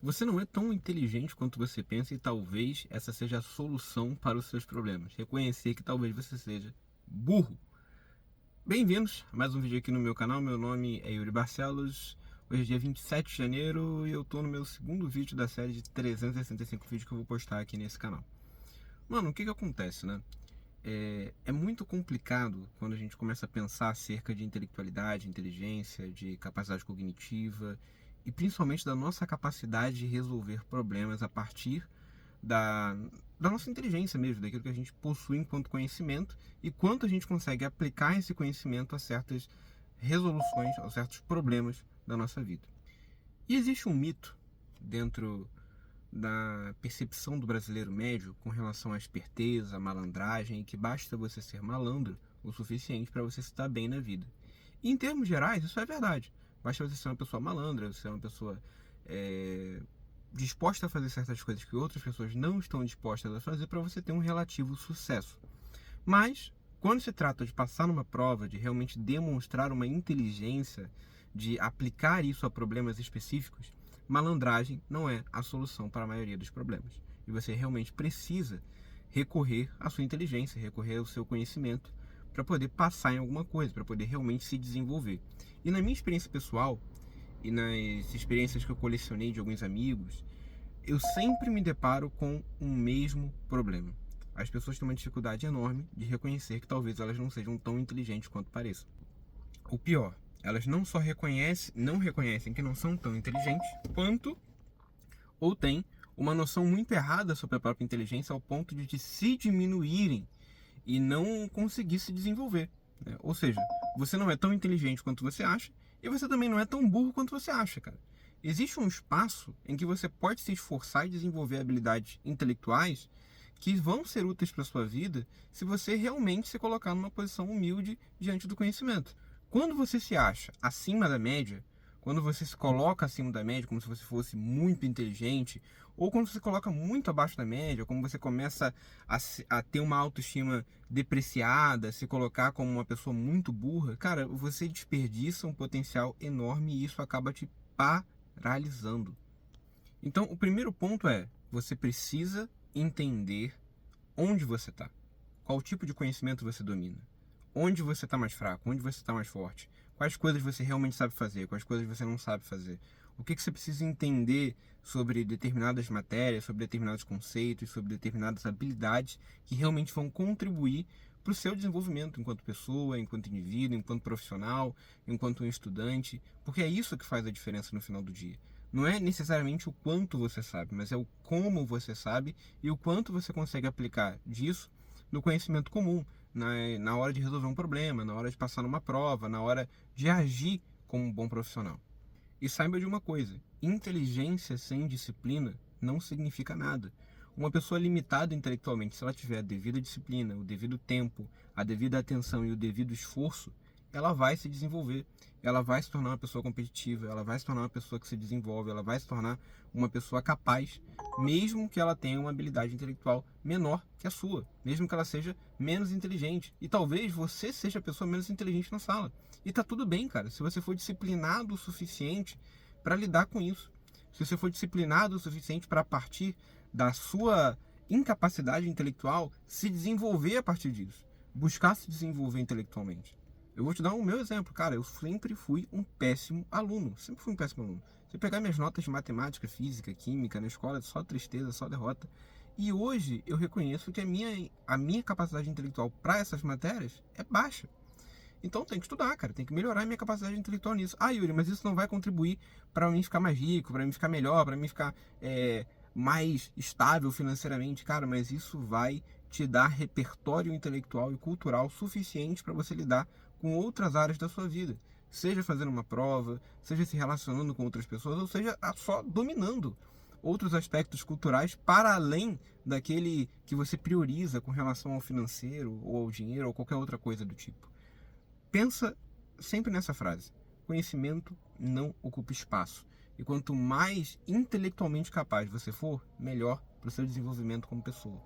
Você não é tão inteligente quanto você pensa e talvez essa seja a solução para os seus problemas. Reconhecer que talvez você seja burro. Bem-vindos a mais um vídeo aqui no meu canal. Meu nome é Yuri Barcelos. Hoje é dia 27 de janeiro e eu tô no meu segundo vídeo da série de 365 vídeos que eu vou postar aqui nesse canal. Mano, o que acontece, né? É muito complicado quando a gente começa a pensar acerca de intelectualidade, inteligência, de capacidade cognitiva e principalmente da nossa capacidade de resolver problemas a partir da, da nossa inteligência mesmo, daquilo que a gente possui enquanto conhecimento e quanto a gente consegue aplicar esse conhecimento a certas resoluções, a certos problemas da nossa vida. E existe um mito dentro da percepção do brasileiro médio com relação à esperteza, à malandragem, e que basta você ser malandro o suficiente para você se dar bem na vida. E em termos gerais, isso é verdade. Basta você ser uma pessoa malandra, você ser uma pessoa disposta a fazer certas coisas que outras pessoas não estão dispostas a fazer para você ter um relativo sucesso. Mas, quando se trata de passar numa prova, de realmente demonstrar uma inteligência, de aplicar isso a problemas específicos, malandragem não é a solução para a maioria dos problemas. E você realmente precisa recorrer à sua inteligência, recorrer ao seu conhecimento para poder passar em alguma coisa, para poder realmente se desenvolver. E na minha experiência pessoal e nas experiências que eu colecionei de alguns amigos, eu sempre me deparo com o mesmo problema. As pessoas têm uma dificuldade enorme de reconhecer que talvez elas não sejam tão inteligentes quanto pareçam. O pior, elas não só não reconhecem que não são tão inteligentes, quanto ou têm uma noção muito errada sobre a própria inteligência ao ponto de se diminuírem e não conseguir se desenvolver, né? Ou seja, você não é tão inteligente quanto você acha e você também não é tão burro quanto você acha, cara. Existe um espaço em que você pode se esforçar e desenvolver habilidades intelectuais que vão ser úteis para a sua vida se você realmente se colocar numa posição humilde diante do conhecimento. Quando você se acha acima da média, quando você se coloca acima da média, como se você fosse muito inteligente, ou quando você se coloca muito abaixo da média, como você começa a ter uma autoestima depreciada, se colocar como uma pessoa muito burra, cara, você desperdiça um potencial enorme e isso acaba te paralisando. Então, o primeiro ponto é, você precisa entender onde você está, qual tipo de conhecimento você domina, onde você está mais fraco, onde você está mais forte, quais coisas você realmente sabe fazer, quais coisas você não sabe fazer, o que você precisa entender sobre determinadas matérias, sobre determinados conceitos, sobre determinadas habilidades que realmente vão contribuir para o seu desenvolvimento enquanto pessoa, enquanto indivíduo, enquanto profissional, enquanto um estudante, porque é isso que faz a diferença no final do dia. Não é necessariamente o quanto você sabe, mas é o como você sabe e o quanto você consegue aplicar disso no conhecimento comum, na hora de resolver um problema, na hora de passar numa prova, na hora de agir como um bom profissional. E saiba de uma coisa, inteligência sem disciplina não significa nada. Uma pessoa limitada intelectualmente, se ela tiver a devida disciplina, o devido tempo, a devida atenção e o devido esforço, ela vai se desenvolver, ela vai se tornar uma pessoa competitiva, ela vai se tornar uma pessoa que se desenvolve, ela vai se tornar uma pessoa capaz, mesmo que ela tenha uma habilidade intelectual menor que a sua, mesmo que ela seja menos inteligente. E talvez você seja a pessoa menos inteligente na sala. E tá tudo bem, cara, se você for disciplinado o suficiente para lidar com isso. Se você for disciplinado o suficiente para partir da sua incapacidade intelectual, se desenvolver a partir disso, buscar se desenvolver intelectualmente. Eu vou te dar o meu exemplo, cara. Eu sempre fui um péssimo aluno. Sempre fui um péssimo aluno. Se pegar minhas notas de matemática, física, química na escola, só tristeza, só derrota. E hoje eu reconheço que a minha capacidade intelectual para essas matérias é baixa. Então tem que estudar, cara. Tem que melhorar a minha capacidade intelectual nisso. Ah, Yuri, mas isso não vai contribuir para mim ficar mais rico, para mim ficar melhor, para mim ficar mais estável financeiramente. Cara, mas isso vai te dar repertório intelectual e cultural suficiente para você lidar com outras áreas da sua vida. Seja fazendo uma prova, seja se relacionando com outras pessoas, ou seja só dominando outros aspectos culturais para além daquele que você prioriza com relação ao financeiro ou ao dinheiro ou qualquer outra coisa do tipo. Pensa sempre nessa frase: conhecimento não ocupa espaço. E quanto mais intelectualmente capaz você for, melhor para o seu desenvolvimento como pessoa.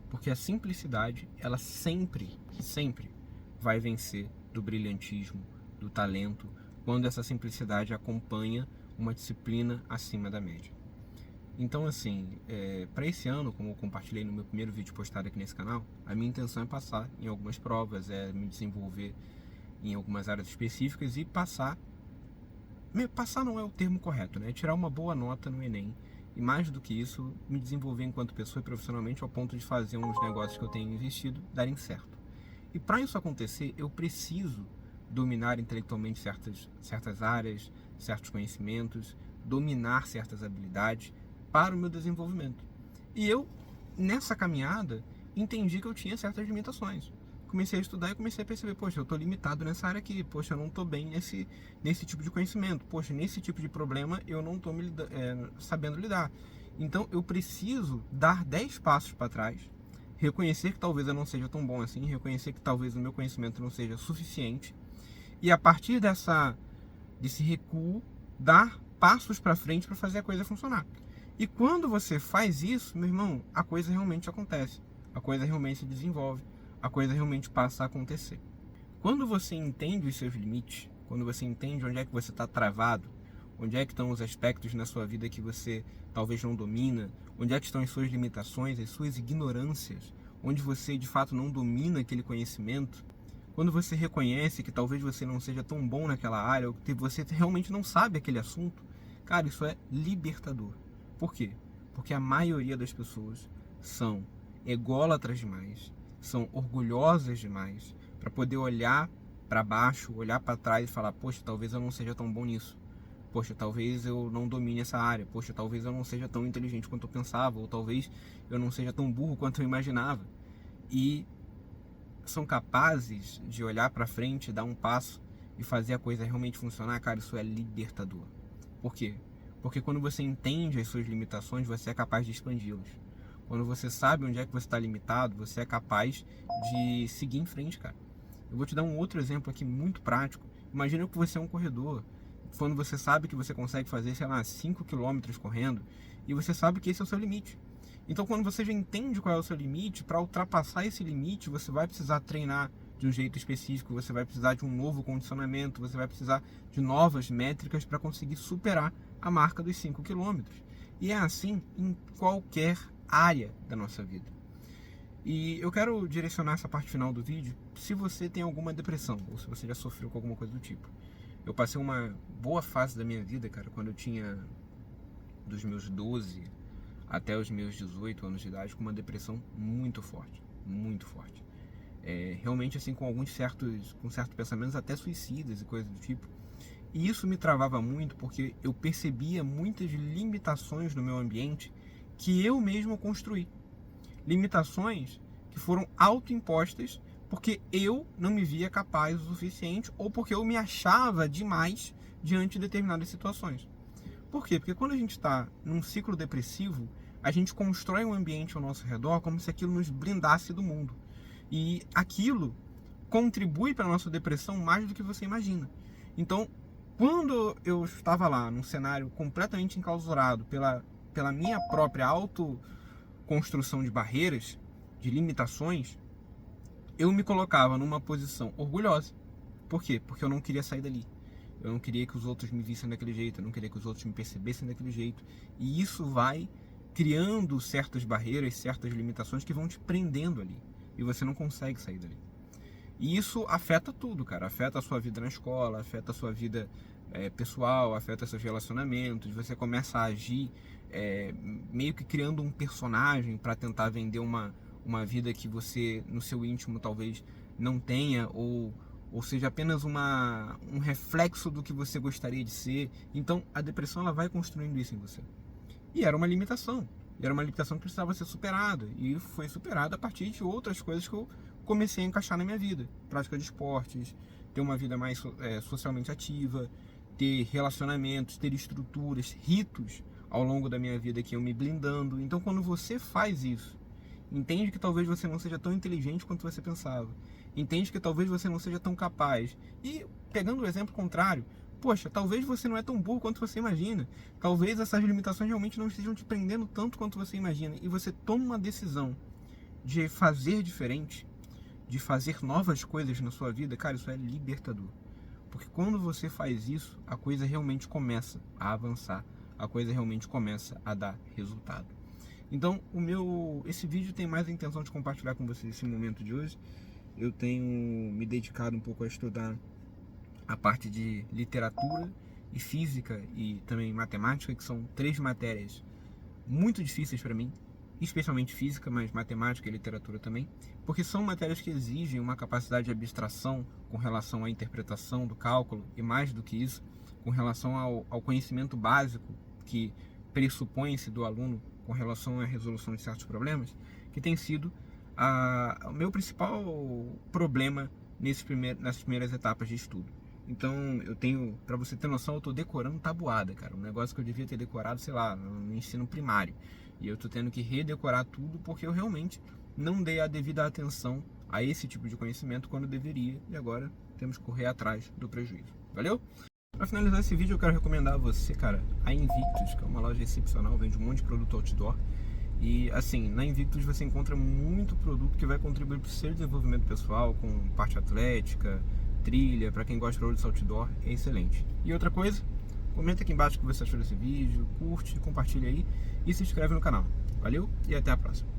Porque a simplicidade, ela sempre, sempre vai vencer do brilhantismo, do talento, quando essa simplicidade acompanha uma disciplina acima da média. Então, assim, para esse ano, como eu compartilhei no meu primeiro vídeo postado aqui nesse canal, a minha intenção é passar em algumas provas, é me desenvolver em algumas áreas específicas e passar. Passar não é o termo correto, né? Tirar uma boa nota no Enem. E mais do que isso, me desenvolver enquanto pessoa e profissionalmente ao ponto de fazer uns negócios que eu tenho investido darem certo. E para isso acontecer, eu preciso dominar intelectualmente certas áreas, certos conhecimentos, dominar certas habilidades para o meu desenvolvimento. E eu, nessa caminhada, entendi que eu tinha certas limitações. Comecei a estudar e comecei a perceber, poxa, eu estou limitado nessa área aqui, poxa, eu não estou bem nesse tipo de conhecimento, poxa, nesse tipo de problema eu não estou sabendo lidar. Então eu preciso dar 10 passos para trás, reconhecer que talvez eu não seja tão bom assim, reconhecer que talvez o meu conhecimento não seja suficiente, e a partir desse recuo, dar passos para frente para fazer a coisa funcionar. E quando você faz isso, meu irmão, a coisa realmente acontece, a coisa realmente se desenvolve, a coisa realmente passa a acontecer. Quando você entende os seus limites, quando você entende onde é que você está travado, onde é que estão os aspectos na sua vida que você talvez não domina, onde é que estão as suas limitações, as suas ignorâncias, onde você de fato não domina aquele conhecimento, quando você reconhece que talvez você não seja tão bom naquela área, ou que você realmente não sabe aquele assunto, cara, isso é libertador. Por quê? Porque a maioria das pessoas são ególatras demais, são orgulhosas demais, para poder olhar para baixo, olhar para trás e falar, poxa, talvez eu não seja tão bom nisso. Poxa, talvez eu não domine essa área. Poxa, talvez eu não seja tão inteligente quanto eu pensava. Ou talvez eu não seja tão burro quanto eu imaginava. E são capazes de olhar para frente, dar um passo e fazer a coisa realmente funcionar, cara, isso é libertador. Por quê? Porque quando você entende as suas limitações, você é capaz de expandi-las. Quando você sabe onde é que você está limitado, você é capaz de seguir em frente, cara. Eu vou te dar um outro exemplo aqui muito prático. Imagina que você é um corredor. Quando você sabe que você consegue fazer, sei lá, 5 quilômetros correndo, e você sabe que esse é o seu limite. Então, quando você já entende qual é o seu limite, para ultrapassar esse limite, você vai precisar treinar de um jeito específico, você vai precisar de um novo condicionamento, você vai precisar de novas métricas para conseguir superar a marca dos 5 quilômetros. E é assim em qualquer área da nossa vida. E eu quero direcionar essa parte final do vídeo se você tem alguma depressão ou se você já sofreu com alguma coisa do tipo. Eu passei uma boa fase da minha vida, cara, quando eu tinha dos meus 12 até os meus 18 anos de idade, com uma depressão muito forte, muito forte. Realmente assim, com certos pensamentos até suicidas e coisas do tipo. E isso me travava muito porque eu percebia muitas limitações no meu ambiente que eu mesmo construí. Limitações que foram autoimpostas porque eu não me via capaz o suficiente ou porque eu me achava demais diante de determinadas situações. Por quê? Porque quando a gente está num ciclo depressivo, a gente constrói um ambiente ao nosso redor como se aquilo nos blindasse do mundo. E aquilo contribui para a nossa depressão mais do que você imagina. Então, quando eu estava lá num cenário completamente enclausurado pela minha própria autoconstrução de barreiras, de limitações, eu me colocava numa posição orgulhosa. Por quê? Porque eu não queria sair dali. Eu não queria que os outros me vissem daquele jeito, eu não queria que os outros me percebessem daquele jeito. E isso vai criando certas barreiras, certas limitações que vão te prendendo ali. E você não consegue sair dali. E isso afeta tudo, cara. Afeta a sua vida na escola, afeta a sua vida pessoal, afeta seus relacionamentos. Você começa a agir meio que criando um personagem para tentar vender uma vida que você, no seu íntimo, talvez não tenha, ou seja apenas um reflexo do que você gostaria de ser. Então a depressão ela vai construindo isso em você. E era uma limitação. E era uma limitação que precisava ser superada. E foi superada a partir de outras coisas que eu comecei a encaixar na minha vida. Prática de esportes, ter uma vida mais socialmente ativa, ter relacionamentos, ter estruturas, ritos ao longo da minha vida que iam me blindando. Então quando você faz isso, entende que talvez você não seja tão inteligente quanto você pensava. Entende que talvez você não seja tão capaz. E, pegando o exemplo contrário, poxa, talvez você não é tão burro quanto você imagina. Talvez essas limitações realmente não estejam te prendendo tanto quanto você imagina. E você toma uma decisão de fazer diferente, de fazer novas coisas na sua vida, cara, isso é libertador. Porque quando você faz isso, a coisa realmente começa a avançar. a coisa realmente começa a dar resultado. Então, esse vídeo tem mais a intenção de compartilhar com vocês esse momento de hoje. Eu tenho me dedicado um pouco a estudar a parte de literatura e física e também matemática, que são 3 matérias muito difíceis para mim, especialmente física, mas matemática e literatura também, porque são matérias que exigem uma capacidade de abstração com relação à interpretação do cálculo e, mais do que isso, com relação ao conhecimento básico que pressupõe-se do aluno com relação à resolução de certos problemas, que tem sido o meu principal problema nessas primeiras etapas de estudo. Então, para você ter noção, eu tô decorando tabuada, cara, um negócio que eu devia ter decorado, sei lá, no ensino primário. E eu tô tendo que redecorar tudo porque eu realmente não dei a devida atenção a esse tipo de conhecimento quando deveria, e agora temos que correr atrás do prejuízo. Valeu? Para finalizar esse vídeo, eu quero recomendar a você, cara, a Invictus, que é uma loja excepcional, vende um monte de produto outdoor. E assim, na Invictus você encontra muito produto que vai contribuir para o seu desenvolvimento pessoal, com parte atlética, trilha, para quem gosta de produtos outdoor, é excelente. E outra coisa, comenta aqui embaixo o que você achou desse vídeo, curte, compartilha aí e se inscreve no canal. Valeu e até a próxima.